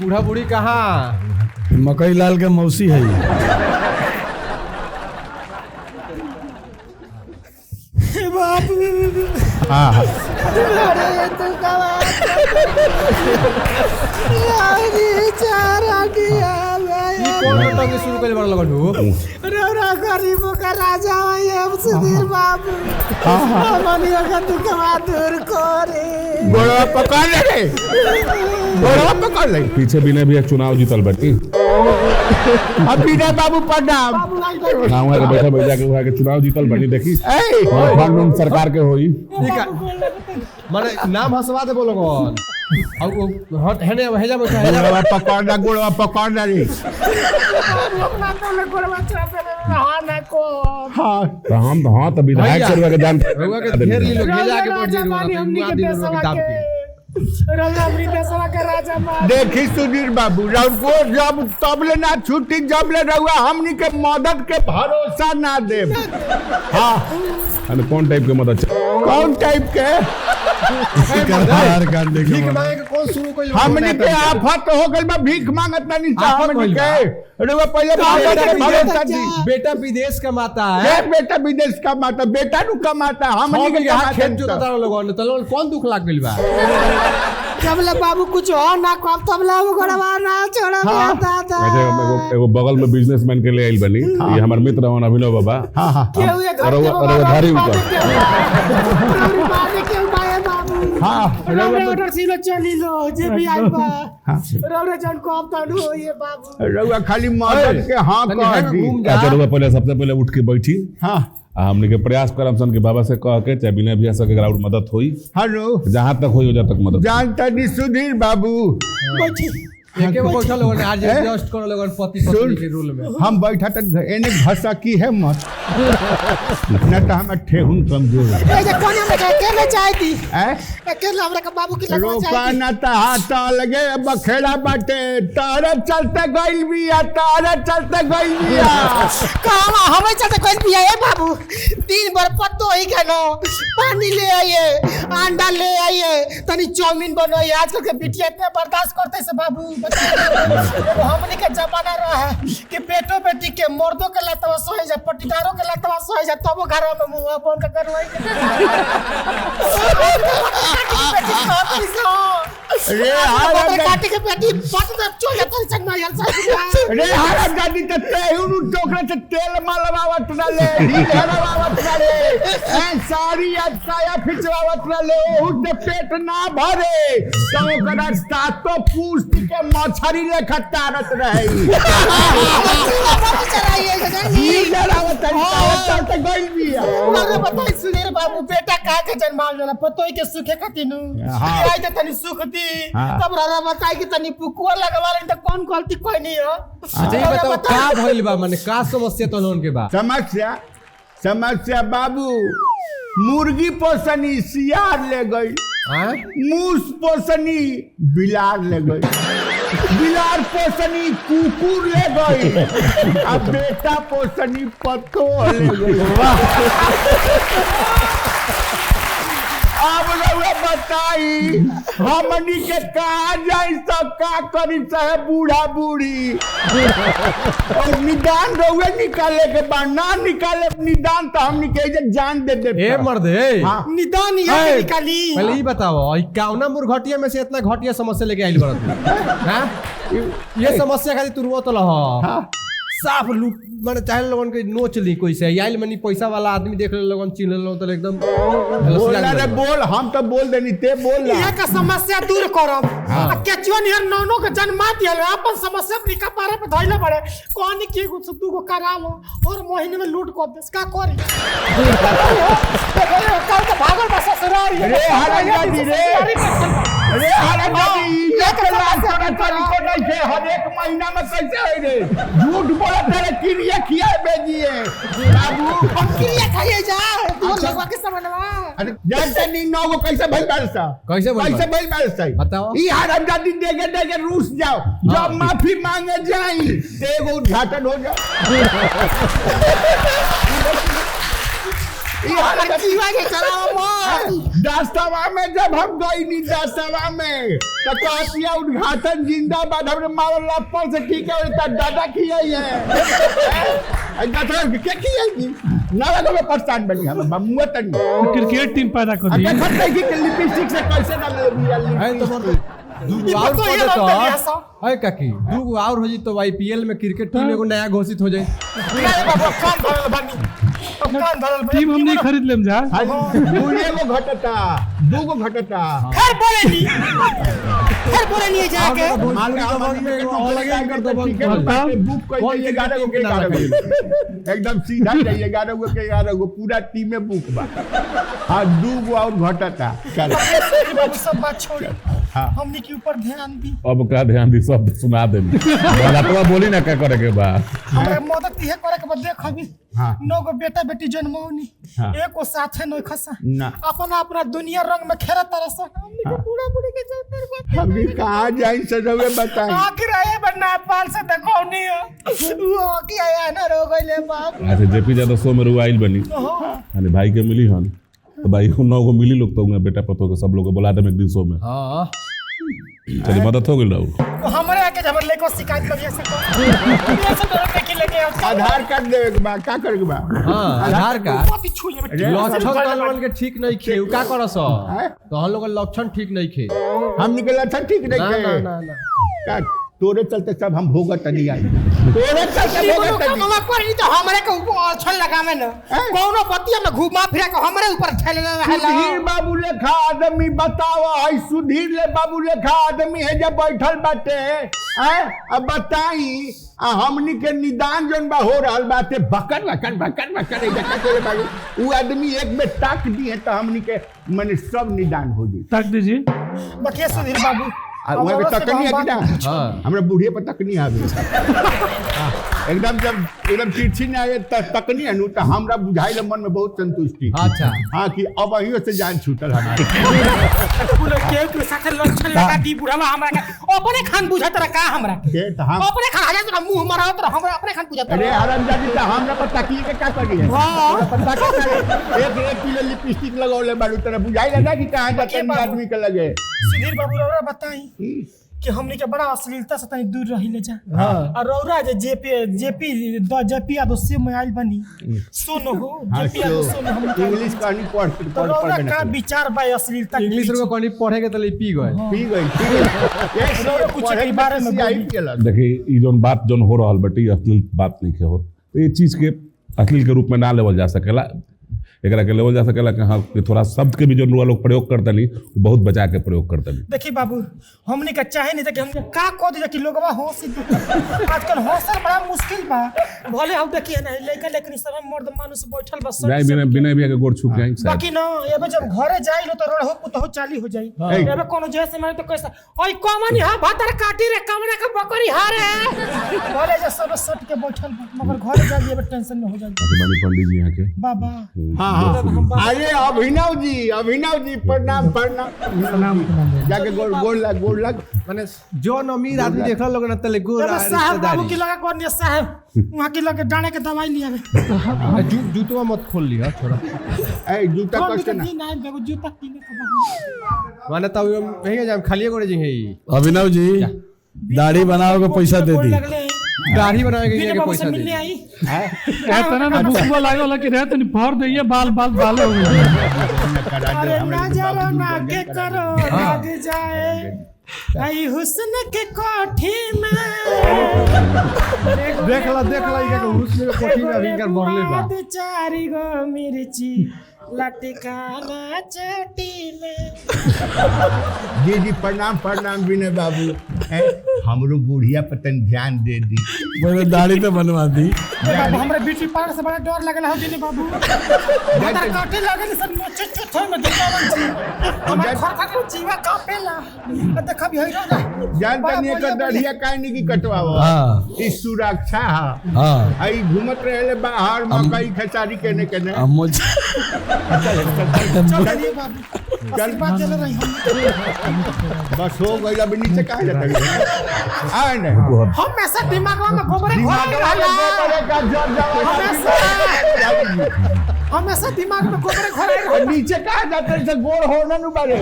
बूढ़ा बूढ़ी कहाँ? मकई लाल के मौसी है। कौन टंगे शुरू कर बड़ लगन हो? गरीबों का राजा है सुधीर बाबू। मनिया का दुखवा दूर करे। गोड़वा पकड़ ले, गोड़वा पकड़ ले। पीछे बिना भी चुनाव जीतल बाटी। अब बिना बाबू प्रणाम। गाँव के बैठा बैठा के वहाँ के चुनाव जीतल बाटी देखी। फंड सरकार के होई। माने नाम हंसवा दे बोलो कौन? अब हट हेने हेजा बैठा है। गोड़वा पकड़, गोड़वा पकड़ ले। हाँ तो विधायक से के जान रउआ के ढेर ली लोग हेजा के पड़ जी देखी सुधीर बाबू रउआ जब तबले ना छुट्टी जबले रउआ हमनी के मदद के भरोसा ना दे। हाँ कौन टाइप के मदद? कौन टाइप के? भीख मांगे के कौन शुरू कइल? हमनी के आफत हो गइल बा, भीख मांगत ना नीचा हमनी के। रउआ पहले मदद के भरोसा दी। बेटा विदेश कमाता है। बेटा विदेश कमाता, बेटा नु कमाता, हमनी के यहाँ खेत जोतता लोगन तो लोगन कौन दुख लाग गइल बा? जबले बाबू कुछ हो ना कब तबला वो गड़वा ना छोड़ा दादा। एगो बगल में बिजनेसमैन के ले आइल बनी। ये हमार मित्र हवन अभिनव बाबा। हां हां केहू ये और धारी ऊपर। हां रउआ ऑर्डर सीलो चली लो जे भी आई बा। रउआ जन को अब ताडू हो ये बाबू। रउआ खाली मदद के हां कह दी। अच्छा रउआ पहले सबसे पहले उठ के बैठी। हां हमने के प्रयास करम सन के बाबा से कह के चाहे बिना भी सके ग्राउंड मदद होई। हेलो जहां तक होई हो जा तक मदद जानता नहीं सुधीर बाबू। बैठी एके बैठा लोगन आज एडजस्ट कर लोगन पति पत्नी के रूल में। हम बैठा त एने भाषा की है मत न त हम ठेहुन कमजोर। ए जे कोने में अकेले चाय दी अकेले हमरा के बाबू की लगवा चाय रोका न त हाथ लगे बखेड़ा बाटे तारे चलते गइल बिया, तारे चलते गइल बिया। कहवा हमें चलते गइल बिया ए बाबू। दिन भर पत्तो ही गनो पानी ले आइए, अंडा ले आइए, तनी चाउमीन बनाइए। आजकल के बिटिया इतने बर्दाश्त करते से बाबू। हमने के जमाना रहा है कि बेटो बेटी के मर्दों के लतवा सोए जा, पटीदारों के लतवा सोए जा, तब वो घर में मुंह अपन के करवाई रे हारा काटी के पेटी पट में चो जाता है चन्ना यार साहब। रे हारा गाड़ी त तेहुनु टोकरा से तेल मलवावत ना ले, हिलवावत ना ले, सारी साया फिचवावत ना ले, उससे पेट ना भरे तो ओकरा सातो पूछ के मछरी ले खटारत रही। चलाइए डरावत है गइल बिया। मगर बताई सुधीर बाबू बेटा का के जन्माल जाला पतोई के सुखे खातिनु आई त तनी सुख दी तब ररा बताई कि तनी पुकुआ लगवाले त कौन गलती कोई नहीं हो। अच्छा ये बताओ का भइल बा, माने का समस्या तो लोन के बा? समस्या बाबू मुर्गी पोसनी सियार ले गई, मूस पोसनी बिलार ले गई, बिलार पोसनी कुकुर ले गई, अब बेटा पोसनी पत्तो ले गई। अब रउआ बताई हमनी के कहा जाई सब का करी चाहे बूढ़ा बूढ़ी। और निदान रउआ निकाले के बा, ना निकाले निदान तो हमनी के जान दे दे। ए मर्दे निदान ये निकाली। पहले ही बताओ कौना मुर्घटिया में से इतना घटिया समस्या लेके आइल बड़ा? हां ये समस्या खाली तू रोत लह साफ लूट माने चाहे लोगन के नोच ली कोई से आइल मनी पैसा वाला आदमी देख ले लोगन चिन्ह लो तो एकदम बोल रे बोल। हम तो बोल देनी ते बोल ला ये का समस्या दूर करब। केचुआ निहर नौनो के जन्मा दियल अपन समस्या निका पारे पे धइले पड़े कोनी की कुछ तू को करा लो और महीने में लूट को देस का करी। कल तो भागल बस ससुरारी रे हरा गाड़ी रे हरा गाड़ी ये के लाज करे तरीको नहीं है। हर एक महीना में कैसे होई रे झूठ बोला तेरे किरिया खिया बेजिए बाबू। हम क्रिया खाइए जा तू लगवा के समझवा। अरे जानते नहीं नौ को कैसे भइल बारसा, कैसे भइल बारसा बताओ। ई हराम जाति देगे रूस जाओ, जब माफी मांगे जाई ते एगो उद्घाटन हो जाओ। हमारे जीवा के चलाओ मत। दस्तवा में जब हम गई नी दस्तवा में तो कहतिया उद्घाटन जिंदाबाद हमने मारल लापल से ठीक है इतना दादा खियाई है दादा क्या खियाई ना लगा मैं परेशान बनी हम बमुआ तन क्रिकेट टीम पैदा कर दी देखत नहीं कि लिपस्टिक से कैसे ना ले है तो दूगो और तो पड़े ये तो रहता है सब। है काकी दूगो और हो जी तो आईपीएल में क्रिकेट टीम एगो नया घोषित हो जाए। नहीं बाबू कान धरल बानी कान धरल बानी। टीम हम नहीं खरीद लेम जा दूरे को घटता दूगो घटता फिर बोले नहीं जाके बुक कर जाइए 11 को के 11 को एकदम सीधा जाइए 11 को के 11 को पूरा टीम में बुक बा हां दूगो और घटता चल सब बात छोड़ हमने के ऊपर ध्यान दी। अब का ध्यान दी सब सुना दे बातवा बोली ना क्या करे के बा हमरा मदद इहे करे के बाद देख अभी हाँ। 9 गो बेटा बेटी जन्मौनी हाँ। एको साथे नहीं खसा ना। अपना अपना दुनिया रंग में खेला तरह से हमने के पूरा पूरी के चलते को हम भी कहां जाई सजवे बताई आखिर आए बन्ना पाल से देखो नहीं वो की आया ना रो गइले बाप। अच्छा जेपी ज्यादा शो में रुआइल बनी यानी भाई के मिली हन तो भाई को 9 को मिली लोग तो उन्हें बेटा पतो के सब लोग को बुला दे एक दिन शो में हां चलिए मदद हो गई रहू तो हमारे आके हमर लेको शिकायत करिए सको ये सब डर के लेके आधार कार्ड देवे के बा का करे के बा हां आधार कार्ड कॉपी छुए में लक्षण तलवन के ठीक नहीं खे का करस तो हम लोग के लक्षण ठीक नहीं खे हम निकला था ठीक नहीं ना के ना ना का तोरे चलते सब हम भोगत नहीं आई तोरे चलते भोगत नहीं मामा कोई तो हमरे के ऊपर अच्छा लगावे न कोनो बतिया में घुमा फिरा के हमरे ऊपर ठेले रहला। सुधीर बाबू लेखा आदमी बतावा है सुधीर ले बाबू लेखा आदमी है जब बैठल बाटे हैं अब बताई हमनी के निदान जोन बा हो रहल बाटे बकर बकर बकर बकर ए जका करे बाबू वो आदमी एक में ताक दी है तो हमनी के माने सब निदान हो जाई ताक दीजिए बकिया सुधीर बाबू वहाँ पे तकनी है कि ना हाँ। हमरा बुढ़िया पर तकनी आवे एकदम जब एकदम तिरछी ने आवे तकनी है नु तो हमरा बुझाइल मन में बहुत संतुष्टि अच्छा हाँ कि अब अहियो से जान छूटल हमारे पूरा के साथे लक्षण लगा दी बुढ़ावा हमरा के अपने खान बुझत रहा का हमरा के तो हम अपने खान हजार का मुंह मरावत रहा हमरा अपने खान बुझत अरे हरामजादी तो हमरा पर तकिए के का करी है हां पता का एक किलो लिपस्टिक लगावले बाड़ू तेरा बुझाइल ना कि कहां जाते आदमी के लगे सुधीर बाबू रौरा बताई कि हमने के बड़ा अश्लीलता से तनी दूर रही ले जा और रौरा जेपी यादव से मैं आइल बनी सुनो हो जेपी यादव सुनो हम इंग्लिश कहानी रौरा पढ़ का विचार बा अश्लीलता इंग्लिश रो कोनी पढ़े के तले पी गए पी गई रौरा कुछ के बारे में आई बोली। पियलस देखिए ये जोन बात जोन हो रहल बटे ये अश्लील बात नहीं के हो तो ये चीज के अश्लील के रूप में ना लेवल जा सकेला एकरा के लेवल जा सकेला कि हाँ कि थोड़ा शब्द के भी जो लोग प्रयोग करते नहीं बहुत बचा के प्रयोग करते नहीं। देखिए बाबू हमने का चाहे नहीं था कि हम का कह दे कि लोगवा होश आजकल हौसल बड़ा मुश्किल बा भले हम देखिए ना लइका लेकिन इस समय मर्द मानुस बैठल बस जाई बिना भी के गोड़ छू जाई बाकी ना एबे जब घरे जाई लो तो रोड हो तो चाली हो जाई एबे कोनो जैसे मारे तो कैसा ओई कमनी हा भातर काटी रे कमना का बकरी हारे भले जे सब सट के बैठल मगर घरे जाई एबे टेंशन में हो जाई अभिमानी पंडित जी यहाँ के बाबा अरे अभिनव जी प्रणाम प्रणाम जाके गोड़ लग माने जो अमीर आदमी देखल लोग ना तले गोर एबे साहब बाबू की लगा कौन ये साहब वहां की लगे डाणे के दवाई लिया जूतवा मत खोल लिया थोड़ा ए जूता कष्ट ना नहीं देखो जूता किने के माने तब वही जाम खालिए करे जी है अभिनव जी दाढ़ी बनाओ के पैसा दे दी दाढ़ी बनावे के के पैसा मिलने दे आई कहता ना बुसवा लागल कि रहत नहीं भर दइए बाल बाले हो गए अरे नजर ना के करो लग जाए आई हुस्न के कोठी में देख ला ये के हुस्न के कोठी में विंगर भरले बा चारी गो मिर्ची लटकाना चोटी में जी प्रणाम विनय बाबू हमरो बुढ़िया पतन ध्यान दे दी बोले दाढ़ी तो बनवा दी बाबू हमरा ब्यूटी पार्लर से बड़ा डर लगल हो दिने बाबू मगर काटे लगल सब नोचे चोथे में दिखावन छी हमरा खा के जीवा कापेला देखा भी होई ना जानता नहीं कर दाढ़िया काहे नहीं की कटवावा हाँ। ई सुरक्षा हाँ आई घूमत रहले बाहर मकई खेसारी केने अब मुझे चलिए बाबू चल बात चल रही हम बस हो गई अब नीचे कहाँ जाता है आए ना हम ऐसा दिमाग में गोबर घोल दिमाग वाले रहा गोबरे का जड़ जावा हमेशा हमेशा दिमाग में गोबरे घोड़े और नीचे कहा जाते हैं गोड़ होना नु बारे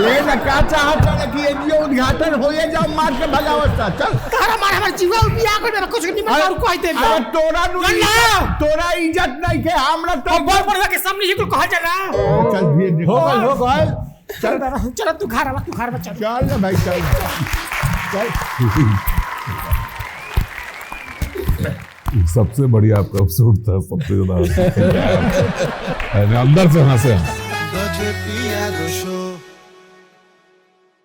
ले ना का चाहत है कि एनजीओ उद्घाटन होए जाओ मार के भगावत चल तारा मार हमर जीवा बिया कर मेरा कुछ नहीं मैं कह दे अरे तोरा इज्जत नहीं के हमरा तो बड़ बड़वा के सामने ही को कहा जाला चल भी हो गल चल तू घर में चल चल ना भाई चल सबसे बढ़िया आपका एपिसोड था, सबसे ज्यादा अंदर से हंसे। गजे पिया दो शो